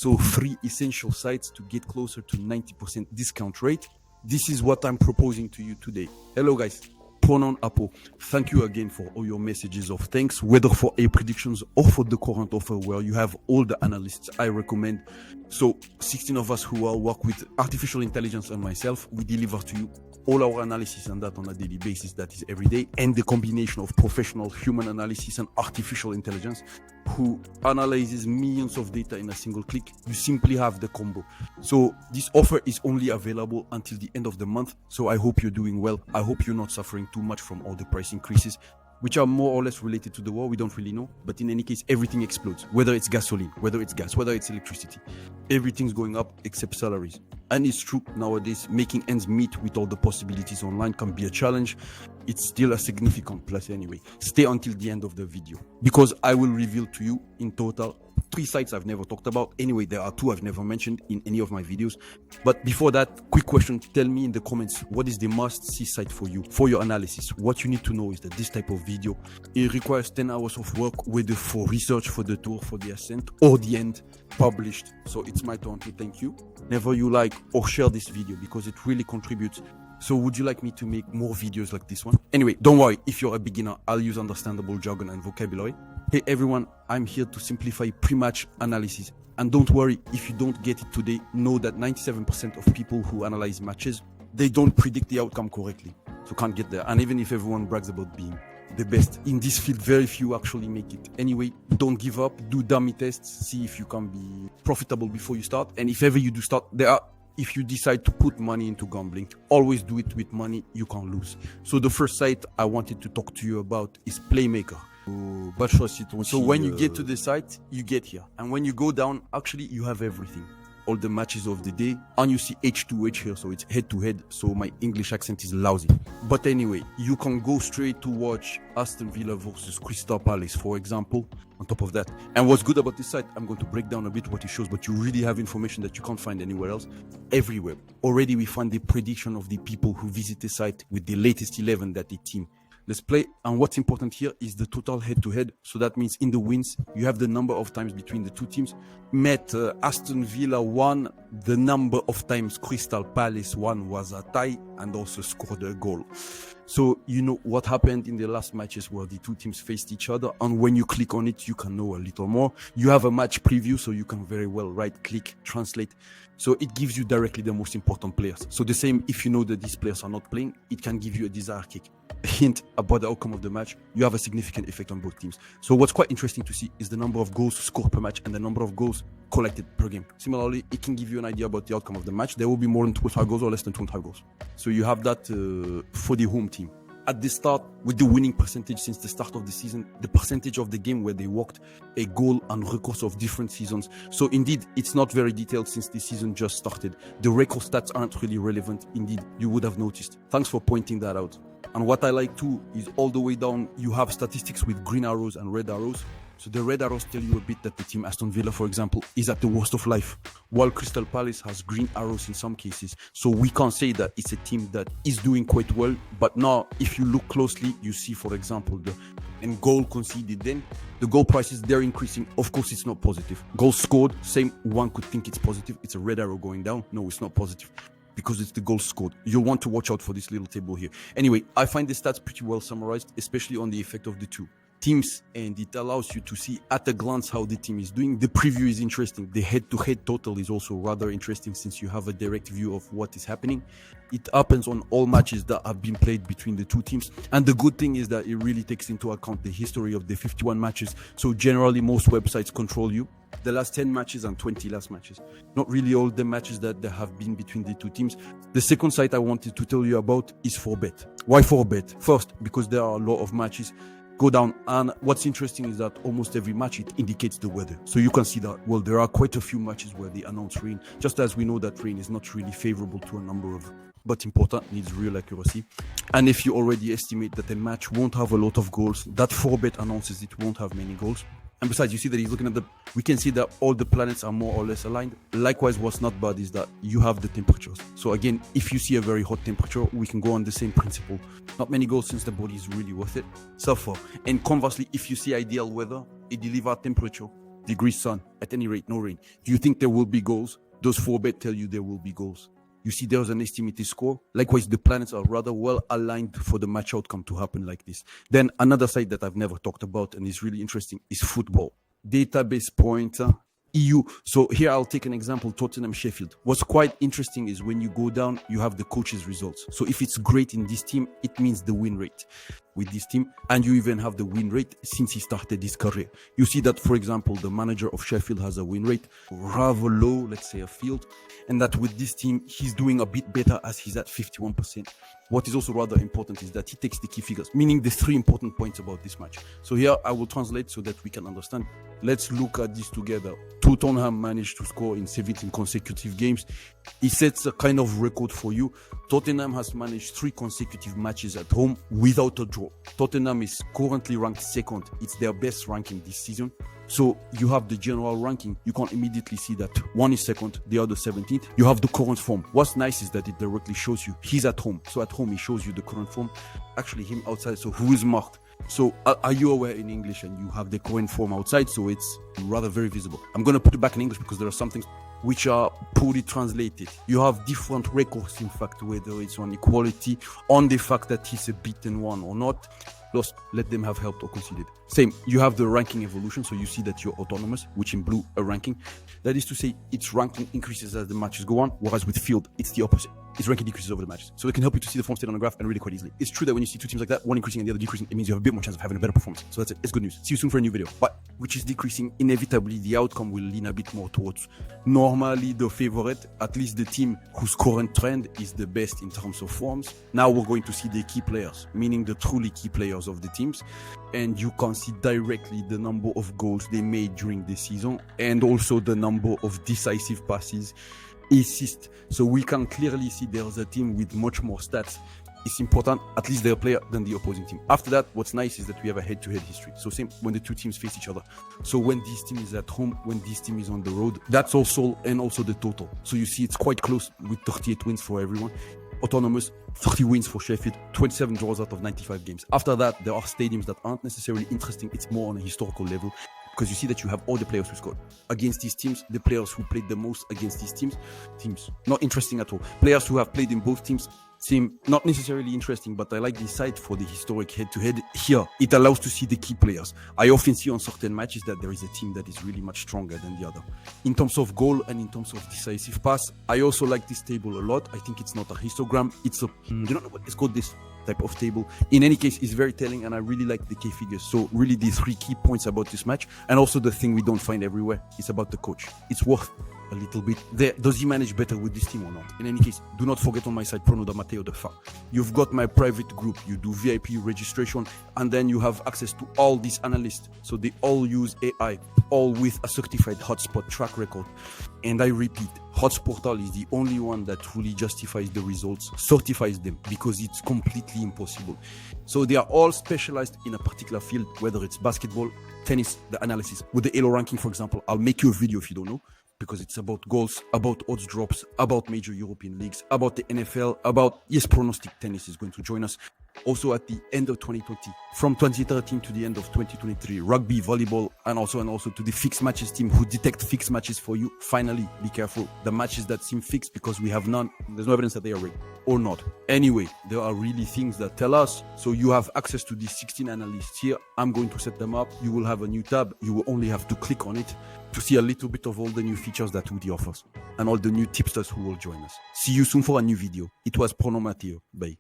So 3 essential sites to get closer to 90% discount rate. This is what I'm proposing to you today. Hello guys, pronoun Apo. Thank you again for all your messages of thanks, whether for a predictions or for the current offer where you have all the analysts I recommend. So 16 of us who all work with artificial intelligence and myself, we deliver to you all our analysis and that on a daily basis, that is every day, and the combination of professional human analysis and artificial intelligence who analyzes millions of data in a single click. You simply have the combo. So this offer is only available until the end of the month. So I hope you're doing well. I hope you're not suffering too much from all the price increases, which are more or less related to the war. We don't really know. But in any case, everything explodes, whether it's gasoline, whether it's gas, whether it's electricity. Everything's going up except salaries. And it's true nowadays, making ends meet with all the possibilities online can be a challenge. It's still a significant plus anyway. Stay until the end of the video because I will reveal to you in total 3 sites I've never talked about. Anyway, there are 2 I've never mentioned in any of my videos. But before that, quick question. Tell me in the comments, what is the must-see site for you, for your analysis? What you need to know is that this type of video, it requires 10 hours of work, whether for research, for the tour, for the ascent, or the end published. So it's my turn to thank you. Never you like or share this video because it really contributes. So would you like me to make more videos like this one? Anyway, don't worry. If you're a beginner, I'll use understandable jargon and vocabulary. Hey everyone, I'm here to simplify pre-match analysis. And don't worry, if you don't get it today, know that 97% of people who analyze matches, they don't predict the outcome correctly. So can't get there. And even if everyone brags about being the best in this field, very few actually make it. Anyway, don't give up, do dummy tests, see if you can be profitable before you start. And if ever you do start, if you decide to put money into gambling, always do it with money you can lose. So the first site I wanted to talk to you about is Playmaker. So when you get to the site, you get here. And when you go down, actually you have everything. All the matches of the day, and you see H2H here, so it's head to head, so my English accent is lousy. But anyway, you can go straight to watch Aston Villa versus Crystal Palace, for example, on top of that. And what's good about this site, I'm going to break down a bit what it shows, but you really have information that you can't find anywhere else, everywhere. Already we find the prediction of the people who visit the site with the latest 11 that they team. Let's play. And what's important here is the total head-to-head. So that means in the wins, you have the number of times between the 2 teams. Aston Villa won. The number of times Crystal Palace won was a tie and also scored a goal. So you know what happened in the last matches where the 2 teams faced each other. And when you click on it, you can know a little more. You have a match preview, so you can very well right-click, translate. So it gives you directly the most important players. So the same, if you know that these players are not playing, it can give you a desired kick. A hint about the outcome of the match. You have a significant effect on both teams. So what's quite interesting to see is the number of goals scored per match and the number of goals collected per game. Similarly, it can give you an idea about the outcome of the match. There will be more than 25 goals or less than 25 goals. So you have that for the home team. At the start, with the winning percentage since the start of the season, the percentage of the game where they walked a goal and records of different seasons. So indeed, it's not very detailed since the season just started. The record stats aren't really relevant. Indeed, you would have noticed. Thanks for pointing that out. And what I like too is all the way down, you have statistics with green arrows and red arrows. So the red arrows tell you a bit that the team Aston Villa, for example, is at the worst of life, while Crystal Palace has green arrows in some cases. So we can't say that it's a team that is doing quite well. But now, if you look closely, you see, for example, the goal conceded, then the goal prices, they're increasing. Of course, it's not positive. Goals scored, same, one could think it's positive. It's a red arrow going down. No, it's not positive, because it's the goal scored. You'll want to watch out for this little table here. Anyway, I find the stats pretty well summarized, especially on the effect of the 2 teams, and it allows you to see at a glance how the team is doing. The preview is interesting. The head-to-head total is also rather interesting since you have a direct view of what is happening. It happens on all matches that have been played between the 2 teams. And the good thing is that it really takes into account the history of the 51 matches. So generally, most websites control you. The last 10 matches and 20 last matches. Not really all the matches that there have been between the 2 teams. The second site I wanted to tell you about is 4Bet. Why 4Bet? First, because there are a lot of matches go down, and what's interesting is that almost every match it indicates the weather. So you can see that, well, there are quite a few matches where they announce rain, just as we know that rain is not really favorable to a number of, but important, needs real accuracy. And if you already estimate that a match won't have a lot of goals, that 4Bet announces it won't have many goals. And besides, you see that he's looking at we can see that all the planets are more or less aligned. Likewise, what's not bad is that you have the temperatures. So again, if you see a very hot temperature, we can go on the same principle. Not many goals since the body is really worth it. So far. And conversely, if you see ideal weather, a delivered temperature, degrees sun, at any rate, no rain. Do you think there will be goals? Those 4-bet tell you there will be goals. You see there's an estimated score. Likewise, the planets are rather well aligned for the match outcome to happen like this. Then another side that I've never talked about and is really interesting is football. Database pointer, EU. So here I'll take an example, Tottenham Sheffield. What's quite interesting is when you go down, you have the coach's results. So if it's great in this team, it means the win rate with this team. And you even have the win rate since he started his career. You see that, for example, the manager of Sheffield has a win rate rather low, let's say a field. And that with this team, he's doing a bit better as he's at 51%. What is also rather important is that he takes the key figures, meaning the 3 important points about this match. So here I will translate so that we can understand. Let's look at this together. Tottenham managed to score in 17 consecutive games. It sets a kind of record for you. Tottenham has managed 3 consecutive matches at home without a draw. Tottenham is currently ranked 2nd. It's their best ranking this season. So you have the general ranking. You can immediately see that one is 2nd, the other 17th. You have the current form. What's nice is that it directly shows you he's at home. So at home, he shows you the current form. Actually, him outside. So who is marked? So are you aware in English and you have the current form outside? So it's rather very visible. I'm going to put it back in English because there are some things which are poorly translated. You have different records, in fact, whether it's on equality, on the fact that he's a beaten one or not. Lost, let them have helped or conceded. Same, you have the ranking evolution, so you see that you're autonomous, which in blue, a ranking. That is to say, its ranking increases as the matches go on, whereas with field, it's the opposite. Its ranking decreases over the matches. So it can help you to see the form state on the graph and really quite easily. It's true that when you see 2 teams like that, one increasing and the other decreasing, it means you have a bit more chance of having a better performance. So that's it. It's good news. See you soon for a new video. But which is decreasing, inevitably, the outcome will lean a bit more towards normally the favorite, at least the team whose current trend is the best in terms of forms. Now we're going to see the key players, meaning the truly key players of the teams. And you can see directly the number of goals they made during the season and also the number of decisive passes, assists. So we can clearly see there's a team with much more stats. It's important, at least their player, than the opposing team. After that, what's nice is that we have a head-to-head history. So same when the 2 teams face each other. So when this team is at home, when this team is on the road, that's also, and also the total. So you see it's quite close with 38 wins for everyone. Autonomous, 30 wins for Sheffield, 27 draws out of 95 games. After that, there are stadiums that aren't necessarily interesting. It's more on a historical level because you see that you have all the players who scored against these teams, the players who played the most against these teams, not interesting at all. Players who have played in both teams seem not necessarily interesting, but I like this site for the historic head-to-head. Here, it allows to see the key players. I often see on certain matches that there is a team that is really much stronger than the other. In terms of goal and in terms of decisive pass, I also like this table a lot. I think it's not a histogram. It's a, I don't know what it's called, this type of table. In any case, it's very telling and I really like the key figures. So really the 3 key points about this match, and also the thing we don't find everywhere, is about the coach. It's worth a little bit there. Does he manage better with this team or not? In any case, do not forget on my site, Prono da Matteo da Fa. You've got my private group. You do VIP registration, and then you have access to all these analysts. So they all use AI, all with a certified hotspot track record. And I repeat, Hotsportal is the only one that truly justifies the results, certifies them, because it's completely impossible. So they are all specialized in a particular field, whether it's basketball, tennis, the analysis. With the ELO ranking, for example, I'll make you a video if you don't know, because it's about goals, about odds drops, about major European leagues, about the NFL, about, yes, Pronostic Tennis is going to join us. Also at the end of 2020, from 2013 to the end of 2023, rugby, volleyball, and also to the fixed matches team who detect fixed matches for you. Finally, be careful. The matches that seem fixed because we have none, there's no evidence that they are rigged or not. Anyway, there are really things that tell us. So you have access to these 16 analysts here. I'm going to set them up. You will have a new tab. You will only have to click on it to see a little bit of all the new features that Woody offers and all the new tipsters who will join us. See you soon for a new video. It was Prono Matteo. Bye.